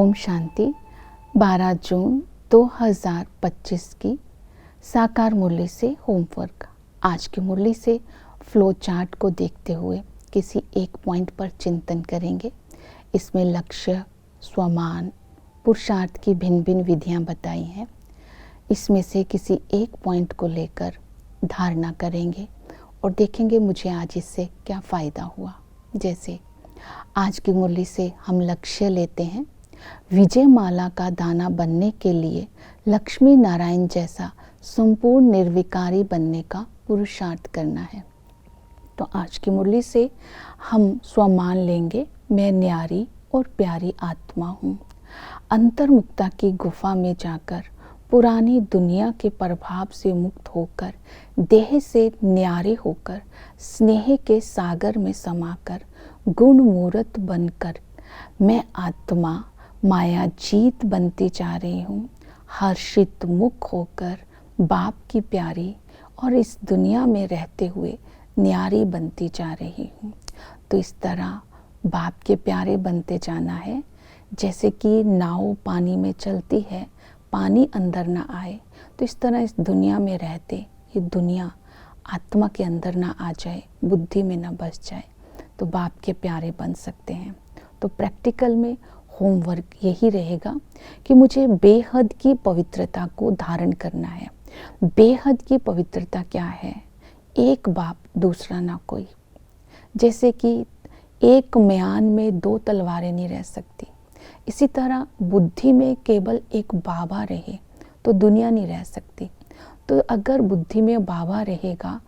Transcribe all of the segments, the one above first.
ओम शांति। 12 जून 2025 की साकार मुरली से होमवर्क। आज की मुरली से फ्लो चार्ट को देखते हुए किसी एक पॉइंट पर चिंतन करेंगे। इसमें लक्ष्य, स्वमान, पुरुषार्थ की भिन्न भिन्न विधियां बताई हैं। इसमें से किसी एक पॉइंट को लेकर धारणा करेंगे और देखेंगे मुझे आज इससे क्या फ़ायदा हुआ। जैसे आज की मुरली से हम लक्ष्य लेते हैं, विजय माला का दाना बनने के लिए लक्ष्मी नारायण जैसा संपूर्ण निर्विकारी बनने का पुरुषार्थ करना है। तो आज की मुरली से हम स्वमान लेंगे, मैं न्यारी और प्यारी आत्मा हूँ। अंतर्मुक्ता की गुफा में जाकर पुरानी दुनिया के प्रभाव से मुक्त होकर, देह से न्यारे होकर, स्नेह के सागर में समाकर, गुण मूर्त बनकर मैं आत्मा माया जीत बनती जा रही हूँ। हर्षित मुख होकर बाप की प्यारी और इस दुनिया में रहते हुए न्यारी बनती जा रही हूँ। तो इस तरह बाप के प्यारे बनते जाना है। जैसे कि नाव पानी में चलती है, पानी अंदर ना आए, तो इस तरह इस दुनिया में रहते ये दुनिया आत्मा के अंदर ना आ जाए, बुद्धि में ना बस जाए, तो बाप के प्यारे बन सकते हैं। तो प्रैक्टिकल में होमवर्क यही रहेगा कि मुझे बेहद की पवित्रता को धारण करना है। बेहद की पवित्रता क्या है? एक बाप, दूसरा ना कोई। जैसे कि एक म्यान में दो तलवारें नहीं रह सकती, इसी तरह बुद्धि में केवल एक बाबा रहे तो दुनिया नहीं रह सकती। तो अगर बुद्धि में बाबा रहेगा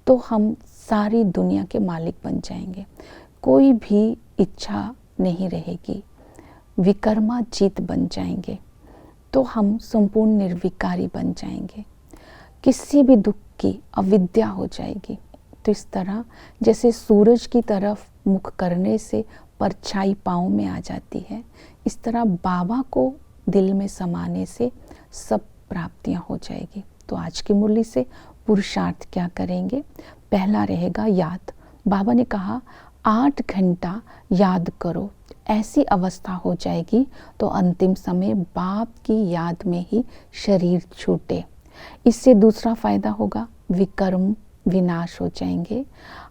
तो हम सारी दुनिया के मालिक बन जाएंगे। कोई भी इच्छा नहीं रहेगी, विकर्मा जीत बन जाएंगे, तो हम संपूर्ण निर्विकारी बन जाएंगे। किसी भी दुख की अविद्या हो जाएगी। तो इस तरह जैसे सूरज की तरफ मुख करने से परछाई पाँव में आ जाती है, इस तरह बाबा को दिल में समाने से सब प्राप्तियां हो जाएगी। तो आज की मुरली से पुरुषार्थ क्या करेंगे? पहला रहेगा याद। बाबा ने कहा 8 घंटा याद करो, ऐसी अवस्था हो जाएगी तो अंतिम समय बाप की याद में ही शरीर छूटे। इससे दूसरा फायदा होगा, विकर्म विनाश हो जाएंगे।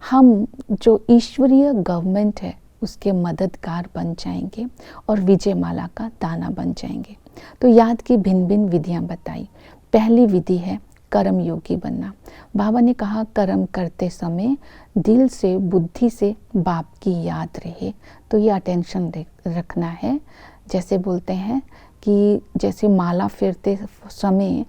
हम जो ईश्वरीय गवर्नमेंट है उसके मददगार बन जाएंगे और विजय माला का दाना बन जाएंगे। तो याद की भिन्न भिन्न विधियां बताई। पहली विधि है कर्म योगी बनना। बाबा ने कहा कर्म करते समय दिल से, बुद्धि से बाप की याद रहे। तो ये अटेंशन रखना है। जैसे बोलते हैं कि जैसे माला फेरते समय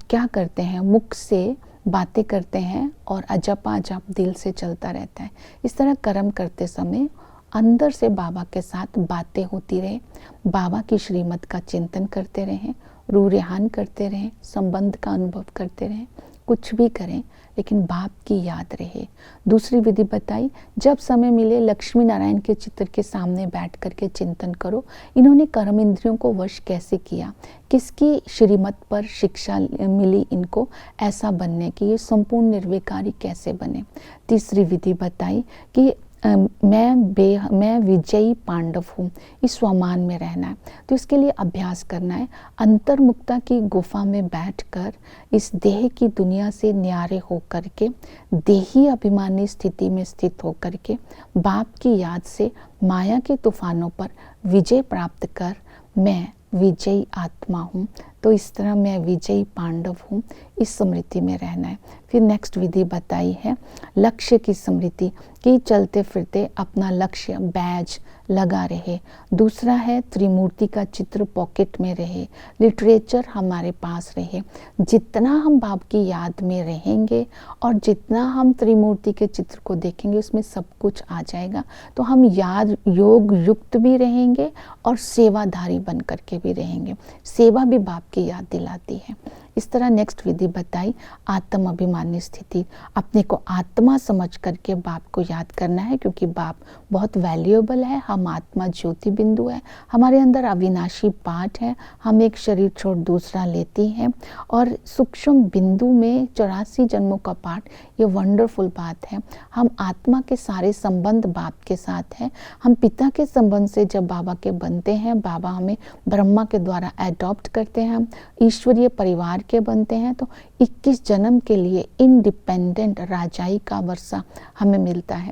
क्या करते हैं, मुख से बातें करते हैं और अजपा जप दिल से चलता रहता है। इस तरह कर्म करते समय अंदर से बाबा के साथ बातें होती रहे, बाबा की श्रीमत का चिंतन करते रहें, रूह रेहान करते रहें, संबंध का अनुभव करते रहें। कुछ भी करें लेकिन बाप की याद रहे। दूसरी विधि बताई, जब समय मिले लक्ष्मी नारायण के चित्र के सामने बैठ करके चिंतन करो, इन्होंने कर्म इंद्रियों को वश कैसे किया, किसकी श्रीमत पर शिक्षा मिली इनको ऐसा बनने की, संपूर्ण निर्विकारी कैसे बने। तीसरी विधि बताई कि मैं विजयी पांडव हूँ, इस स्वमान में रहना है। तो इसके लिए अभ्यास करना है। अंतर्मुक्ता की गुफा में बैठकर इस देह की दुनिया से न्यारे होकर के, देही अभिमानी स्थिति में स्थित होकर के बाप की याद से माया के तूफानों पर विजय प्राप्त कर मैं विजयी आत्मा हूँ। तो इस तरह मैं विजयी पांडव हूँ, इस स्मृति में रहना है। फिर नेक्स्ट विधि बताई है लक्ष्य की स्मृति, कि चलते फिरते अपना लक्ष्य बैज लगा रहे। दूसरा है त्रिमूर्ति का चित्र पॉकेट में रहे, लिटरेचर हमारे पास रहे। जितना हम बाप की याद में रहेंगे और जितना हम त्रिमूर्ति के चित्र को देखेंगे उसमें सब कुछ आ जाएगा। तो हम याद योग युक्त भी रहेंगे और सेवाधारी बन करके भी रहेंगे। सेवा भी बाप की याद दिलाती है। इस तरह नेक्स्ट विधि बताई, आत्म अभिमानी स्थिति। अपने को आत्मा समझ करके बाप को याद करना है, क्योंकि बाप बहुत वैल्यूएबल है। हम आत्मा ज्योति बिंदु है, हमारे अंदर अविनाशी पाठ है। हम एक शरीर छोड़ दूसरा लेती हैं और सूक्ष्म बिंदु में 84 जन्मों का पाठ, ये वंडरफुल बात है। हम आत्मा के सारे संबंध बाप के साथ हैं। हम पिता के संबंध से जब बाबा के बनते हैं, बाबा हमें ब्रह्मा के द्वारा एडॉप्ट करते हैं, हम ईश्वरीय परिवार के बनते हैं, तो 21 जन्म के लिए इंडिपेंडेंट राजाई का वर्षा हमें मिलता है।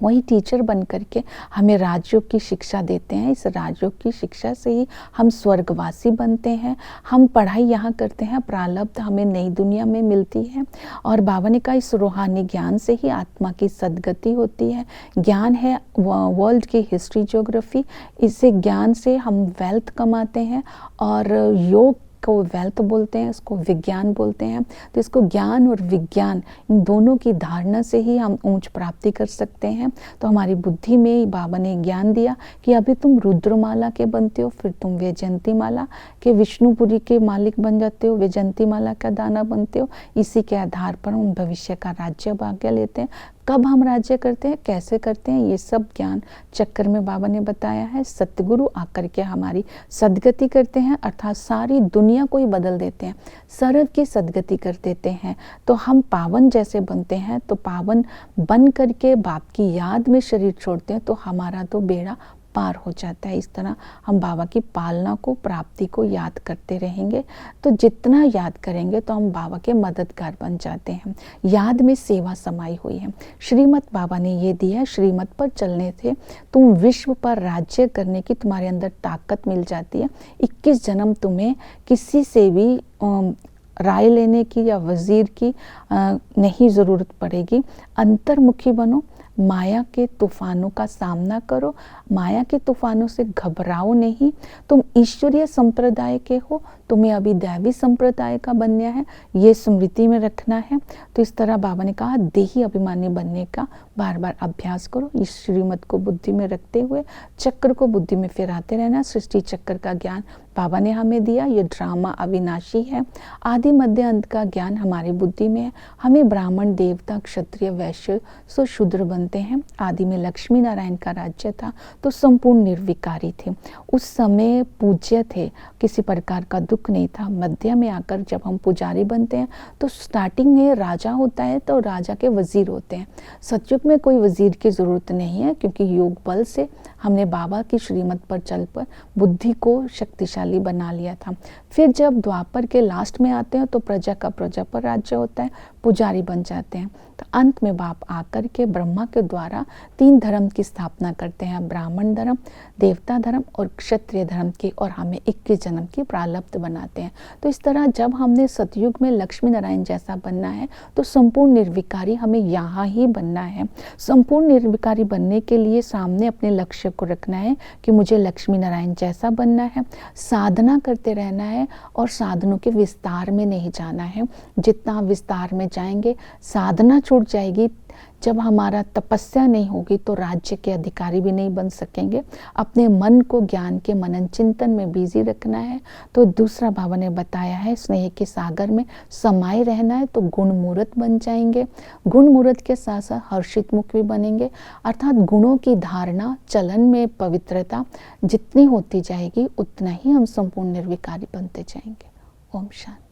वही टीचर बन करके हमें राजयोग की शिक्षा देते हैं। इस राजयोग की शिक्षा से ही हम स्वर्गवासी बनते हैं। हम पढ़ाई यहाँ करते हैं, प्रारब्ध हमें नई दुनिया में मिलती है। और बाबा ने कहा इस रूहानी ज्ञान से ही आत्मा की सद्गति होती है। ज्ञान है वर्ल्ड की हिस्ट्री ज्योग्राफी, इससे ज्ञान से हम वेल्थ कमाते हैं। और योग को वेल्थ बोलते हैं, इसको विज्ञान बोलते हैं। तो इसको ज्ञान और विज्ञान, इन दोनों की धारणा से ही हम ऊंच प्राप्ति कर सकते हैं। तो हमारी बुद्धि में बाबा ने ज्ञान दिया कि अभी तुम रुद्रमाला के बनते हो, फिर तुम वैजयंती माला के विष्णुपुरी के मालिक बन जाते हो, वैजयंती माला का दाना बनते हो। इसी के आधार पर हम भविष्य का राज्य भाग्य लेते हैं। कब हम राज्य करते हैं, कैसे करते हैं, ये सब ज्ञान चक्कर में बाबा ने बताया है। सतगुरु आकर के हमारी सद्गति करते हैं, अर्थात सारी दुनिया को ही बदल देते हैं, सर्व की सद्गति कर देते हैं। तो हम पावन जैसे बनते हैं, तो पावन बन करके बाप की याद में शरीर छोड़ते हैं, तो हमारा तो बेड़ा पार हो जाता है। इस तरह हम बाबा की पालना को, प्राप्ति को याद करते रहेंगे। तो जितना याद करेंगे तो हम बाबा के मददगार बन जाते हैं। याद में सेवा समाई हुई है। श्रीमत बाबा ने ये दिया, श्रीमत पर चलने से तुम विश्व पर राज्य करने की तुम्हारे अंदर ताकत मिल जाती है। 21 जन्म तुम्हें किसी से भी राय लेने की या वजीर की नहीं ज़रूरत पड़ेगी। अंतर्मुखी बनो, माया के तूफानों का सामना करो, माया के तूफानों से घबराओ नहीं। तुम ईश्वरीय संप्रदाय के हो, तुम्हें अभी दैवी संप्रदाय का बनना है, ये स्मृति में रखना है। तो इस तरह बाबा ने कहा देही अभिमानी बनने का बार बार अभ्यास करो। इस श्रीमत को बुद्धि में रखते हुए चक्र को बुद्धि में फिराते रहना। सृष्टि चक्र का ज्ञान बाबा ने हमें दिया, ये ड्रामा अविनाशी है। आदि मध्य अंत का ज्ञान हमारी बुद्धि में है। हमें ब्राह्मण, देवता, क्षत्रिय, वैश्य सो शूद्र बनते हैं। आदि में लक्ष्मी नारायण का राज्य था, तो संपूर्ण निर्विकारी थे। उस समय पूज्य थे, किसी प्रकार का दुख नहीं था। मध्य में आकर जब हम पुजारी बनते हैं, तो स्टार्टिंग में राजा होता है, तो राजा के वजीर होते हैं। सतयुग में कोई वजीर की जरूरत नहीं है, क्योंकि योग बल से हमने बाबा की श्रीमत पर चल पर बुद्धि को शक्तिशाली बना लिया था। फिर जब द्वापर के लास्ट में आते हैं, तो प्रजा का प्रजा पर राज्य होता है, पुजारी बन जाते हैं। तो अंत में बाप आकर के ब्रह्मा के द्वारा 3 धर्म की स्थापना करते हैं, ब्राह्मण धर्म, देवता धर्म और क्षत्रिय धर्म की, और हमें 21 जन्म की प्रारब्ध बनाते हैं। तो इस तरह जब हमने सतयुग में लक्ष्मी नारायण जैसा बनना है, तो संपूर्ण निर्विकारी हमें यहाँ ही बनना है। संपूर्ण निर्विकारी बनने के लिए सामने अपने लक्ष्य को रखना है कि मुझे लक्ष्मी नारायण जैसा बनना है। साधना करते रहना है और साधनों के विस्तार में नहीं जाना है। जितना विस्तार में जाएंगे साधना छूट जाएगी। जब हमारा तपस्या नहीं होगी तो राज्य के अधिकारी भी नहीं बन सकेंगे। अपने मन को ज्ञान के मनन चिंतन में बिजी रखना है। तो दूसरा बाबा ने बताया है स्नेह के सागर में समाये रहना है, तो गुण मूर्त बन जाएंगे। गुण मूर्त के साथ साथ हर्षित मुख भी बनेंगे, अर्थात गुणों की धारणा, चलन में पवित्रता जितनी होती जाएगी उतना ही हम संपूर्ण निर्विकारी बनते जाएंगे। ओम शांति।